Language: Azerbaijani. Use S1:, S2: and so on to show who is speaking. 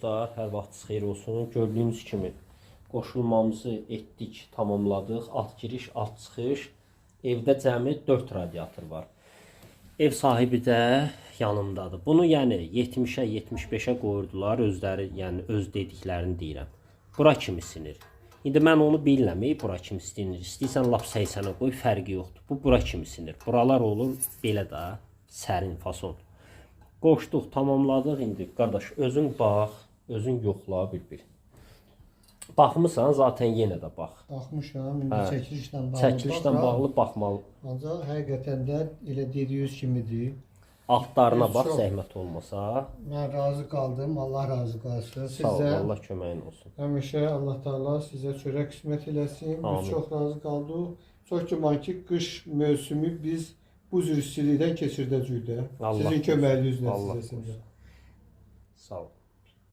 S1: dostlar, hər vaxtınız xeyir olsun. Gördüyünüz kimi qoşulmamızı etdik, tamamladıq. Alt giriş, alt çıxış. Evdə cəmi 4 radiator var. Ev sahibi də yanımdadır. Bunu yəni 70-ə, 75-ə qoyurdular özləri, yəni öz dediklərini deyirəm. Bura kimi sinir. İndi mən onu bilirəm, bura kimi sinir. İstəyirsən lap 80-ə qoy, fərqi yoxdur. Bu bura kimi sinir. Buralar olur belə də sərin fason. Qoşduq, tamamladıq indi. Qardaş, özün bax, özün yoxla bir-bir. Baxmısan, zaten yenə də bax.
S2: Baxmışam, indi çəkilişlə bağlı.
S1: Çəkilişlə bağlı baxmalı.
S2: Ancaq həqiqətən də elə dediyiniz kimidir.
S1: Altlarına bax, zəhmət olmasa.
S2: Mən razı qaldım, Allah razı qalsın.
S1: Sağ ol, Allah köməyin olsun.
S2: Həmişə Allah Taala sizə çörək qismət eləsin. Biz çox razı qaldıq. Çox güman ki, qış mövsümü biz bu cür istilikdən keçirdəcəyik də. Sizin köməyinizlə sizə.
S1: Sağ ol.